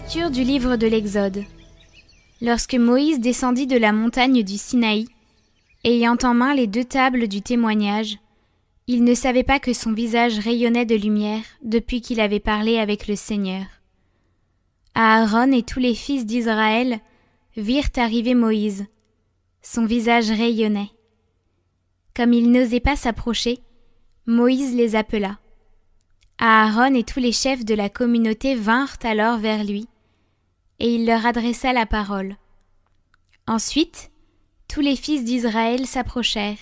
Lecture du livre de l'Exode. Lorsque Moïse descendit de la montagne du Sinaï, ayant en main les 2 tables du témoignage, il ne savait pas que son visage rayonnait de lumière depuis qu'il avait parlé avec le Seigneur. Aaron et tous les fils d'Israël virent arriver Moïse. Son visage rayonnait. Comme ils n'osaient pas s'approcher, Moïse les appela. Aaron et tous les chefs de la communauté vinrent alors vers lui, et il leur adressa la parole. Ensuite, tous les fils d'Israël s'approchèrent,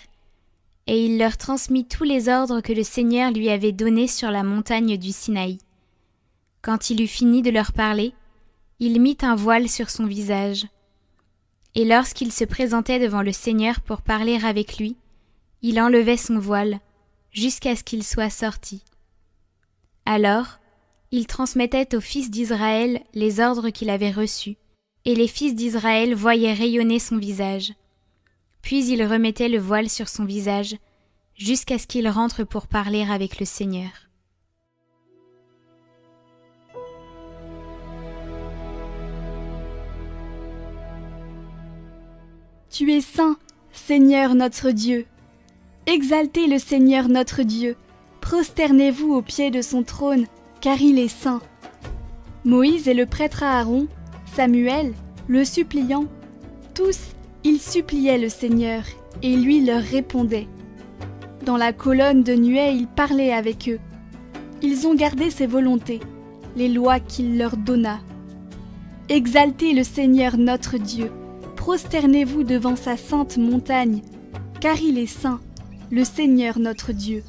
et il leur transmit tous les ordres que le Seigneur lui avait donnés sur la montagne du Sinaï. Quand il eut fini de leur parler, il mit un voile sur son visage. Et lorsqu'il se présentait devant le Seigneur pour parler avec lui, il enlevait son voile, jusqu'à ce qu'il soit sorti. Alors, il transmettait aux fils d'Israël les ordres qu'il avait reçus, et les fils d'Israël voyaient rayonner son visage. Puis il remettait le voile sur son visage, jusqu'à ce qu'il rentre pour parler avec le Seigneur. Tu es saint, Seigneur notre Dieu. Exaltez le Seigneur notre Dieu. Prosternez-vous au pied de son trône, car il est saint. Moïse et le prêtre Aaron, Samuel, le suppliant, tous, ils suppliaient le Seigneur, et lui leur répondait. Dans la colonne de nuée, il parlait avec eux. Ils ont gardé ses volontés, les lois qu'il leur donna. Exaltez le Seigneur notre Dieu. Prosternez-vous devant sa sainte montagne, car il est saint, le Seigneur notre Dieu.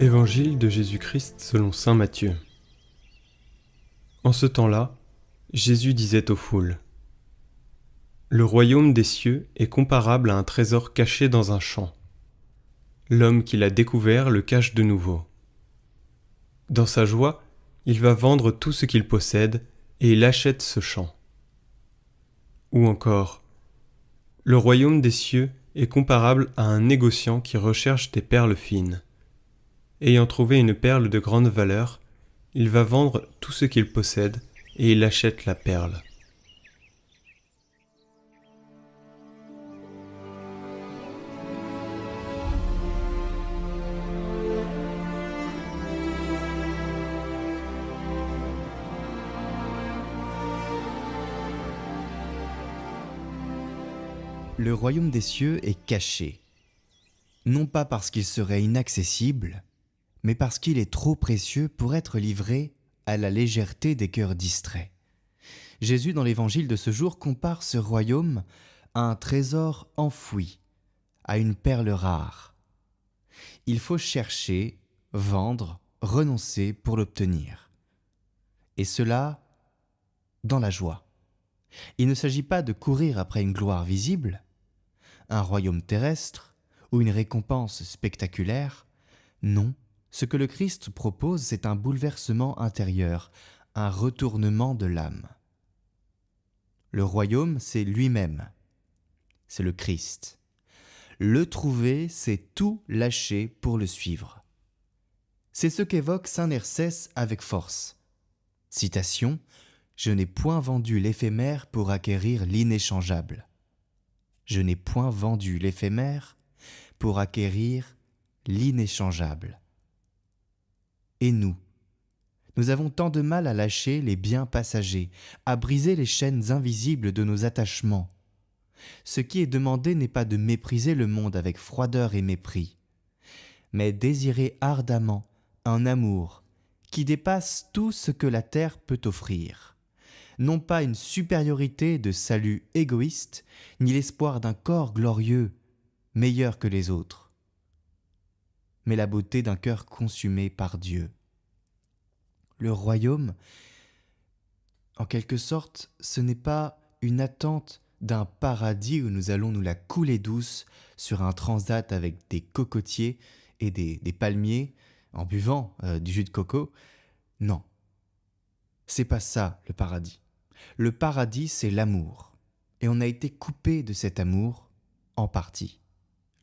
Évangile de Jésus-Christ selon saint Matthieu. En ce temps-là, Jésus disait aux foules : Le royaume des cieux est comparable à un trésor caché dans un champ. L'homme qui l'a découvert le cache de nouveau. Dans sa joie, il va vendre tout ce qu'il possède et il achète ce champ. Ou encore, le royaume des cieux est comparable à un négociant qui recherche des perles fines. Ayant trouvé une perle de grande valeur, il va vendre tout ce qu'il possède et il achète la perle. Le royaume des cieux est caché, non pas parce qu'il serait inaccessible, mais parce qu'il est trop précieux pour être livré à la légèreté des cœurs distraits. Jésus, dans l'évangile de ce jour, compare ce royaume à un trésor enfoui, à une perle rare. Il faut chercher, vendre, renoncer pour l'obtenir. Et cela dans la joie. Il ne s'agit pas de courir après une gloire visible, un royaume terrestre ou une récompense spectaculaire. Non, ce que le Christ propose, c'est un bouleversement intérieur, un retournement de l'âme. Le royaume, c'est lui-même, c'est le Christ. Le trouver, c'est tout lâcher pour le suivre. C'est ce qu'évoque saint Nersès avec force. Citation : Je n'ai point vendu l'éphémère pour acquérir l'inéchangeable. Je n'ai point vendu l'éphémère pour acquérir l'inéchangeable. Et nous avons tant de mal à lâcher les biens passagers, à briser les chaînes invisibles de nos attachements. Ce qui est demandé n'est pas de mépriser le monde avec froideur et mépris, mais désirer ardemment un amour qui dépasse tout ce que la terre peut offrir. Non pas une supériorité de salut égoïste, ni l'espoir d'un corps glorieux, meilleur que les autres, mais la beauté d'un cœur consumé par Dieu. Le royaume, en quelque sorte, ce n'est pas une attente d'un paradis où nous allons nous la couler douce sur un transat avec des cocotiers et des palmiers en buvant du jus de coco. Non, c'est pas ça le paradis. Le paradis, c'est l'amour. Et on a été coupé de cet amour en partie.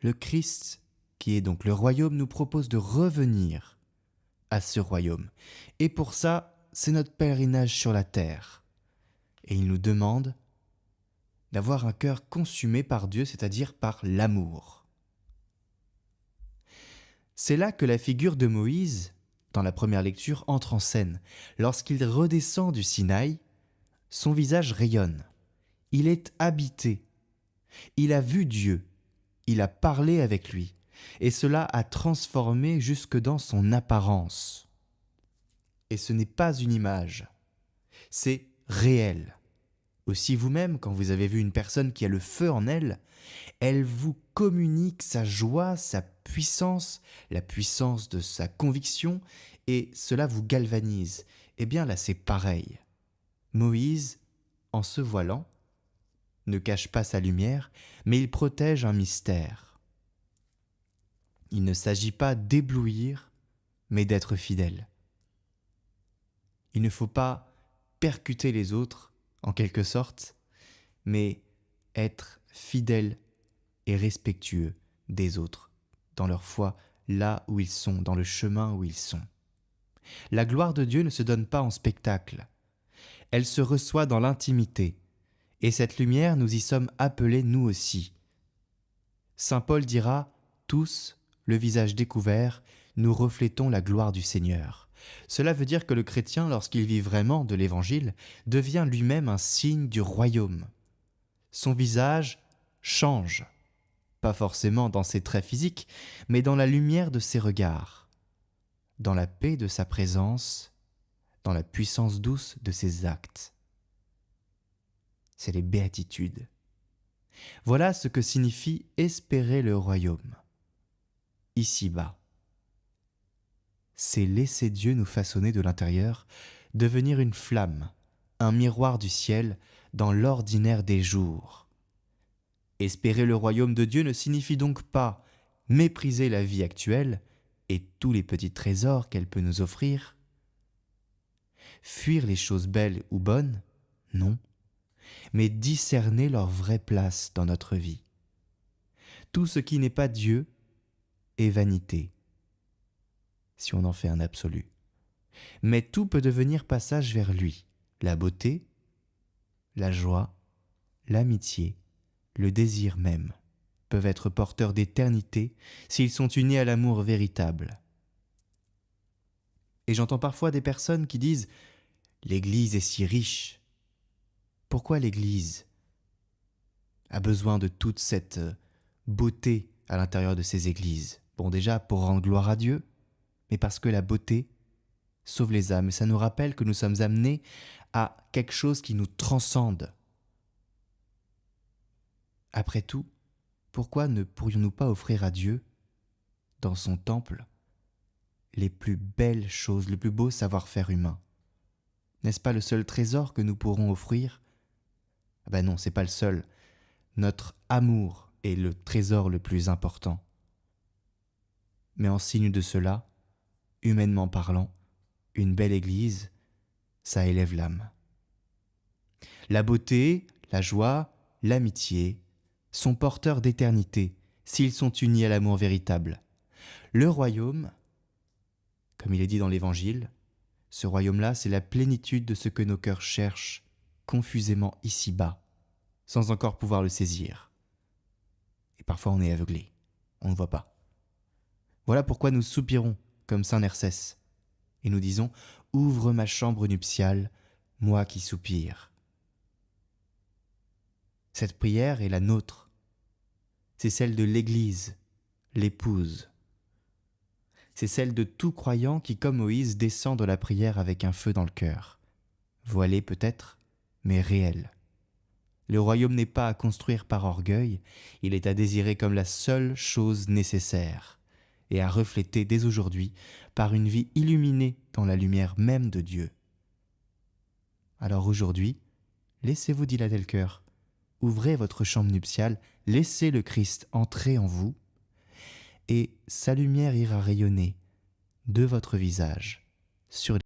Le Christ, qui est donc le royaume, nous propose de revenir à ce royaume. Et pour ça, c'est notre pèlerinage sur la terre. Et il nous demande d'avoir un cœur consumé par Dieu, c'est-à-dire par l'amour. C'est là que la figure de Moïse, dans la première lecture, entre en scène. Lorsqu'il redescend du Sinaï, son visage rayonne. Il est habité. Il a vu Dieu. Il a parlé avec lui. Et cela a transformé jusque dans son apparence. Et ce n'est pas une image. C'est réel. Aussi vous-même, quand vous avez vu une personne qui a le feu en elle, elle vous communique sa joie, sa puissance, la puissance de sa conviction, et cela vous galvanise. Eh bien là, c'est pareil. Moïse, en se voilant, ne cache pas sa lumière, mais il protège un mystère. Il ne s'agit pas d'éblouir, mais d'être fidèle. Il ne faut pas percuter les autres, en quelque sorte, mais être fidèle et respectueux des autres, dans leur foi, là où ils sont, dans le chemin où ils sont. La gloire de Dieu ne se donne pas en spectacle. Elle se reçoit dans l'intimité, et cette lumière, nous y sommes appelés nous aussi. Saint Paul dira « Tous, le visage découvert, nous reflétons la gloire du Seigneur ». Cela veut dire que le chrétien, lorsqu'il vit vraiment de l'Évangile, devient lui-même un signe du royaume. Son visage change, pas forcément dans ses traits physiques, mais dans la lumière de ses regards, dans la paix de sa présence, dans la puissance douce de ses actes. C'est les béatitudes. Voilà ce que signifie espérer le royaume. Ici-bas. C'est laisser Dieu nous façonner de l'intérieur, devenir une flamme, un miroir du ciel dans l'ordinaire des jours. Espérer le royaume de Dieu ne signifie donc pas mépriser la vie actuelle et tous les petits trésors qu'elle peut nous offrir. Fuir les choses belles ou bonnes, non, mais discerner leur vraie place dans notre vie. Tout ce qui n'est pas Dieu est vanité, si on en fait un absolu. Mais tout peut devenir passage vers lui. La beauté, la joie, l'amitié, le désir même peuvent être porteurs d'éternité s'ils sont unis à l'amour véritable. Et j'entends parfois des personnes qui disent « L'Église est si riche ». Pourquoi l'Église a besoin de toute cette beauté à l'intérieur de ces églises? Bon, déjà pour rendre gloire à Dieu, mais parce que la beauté sauve les âmes. Et ça nous rappelle que nous sommes amenés à quelque chose qui nous transcende. Après tout, pourquoi ne pourrions-nous pas offrir à Dieu, dans son temple, les plus belles choses, le plus beau savoir-faire humain? N'est-ce pas le seul trésor que nous pourrons offrir? Ah ben non, c'est pas le seul. Notre amour est le trésor le plus important. Mais en signe de cela, humainement parlant, une belle église, ça élève l'âme. La beauté, la joie, l'amitié sont porteurs d'éternité s'ils sont unis à l'amour véritable. Le royaume, comme il est dit dans l'Évangile, ce royaume-là, c'est la plénitude de ce que nos cœurs cherchent confusément ici-bas, sans encore pouvoir le saisir. Et parfois on est aveuglé, on ne voit pas. Voilà pourquoi nous soupirons comme Saint Nersès, et nous disons « Ouvre ma chambre nuptiale, moi qui soupire ». Cette prière est la nôtre, c'est celle de l'Église, l'épouse. C'est celle de tout croyant qui, comme Moïse, descend de la prière avec un feu dans le cœur. Voilé peut-être, mais réel. Le royaume n'est pas à construire par orgueil, il est à désirer comme la seule chose nécessaire, et à refléter dès aujourd'hui par une vie illuminée dans la lumière même de Dieu. Alors aujourd'hui, laissez-vous dilater le cœur, ouvrez votre chambre nuptiale, laissez le Christ entrer en vous, et sa lumière ira rayonner de votre visage sur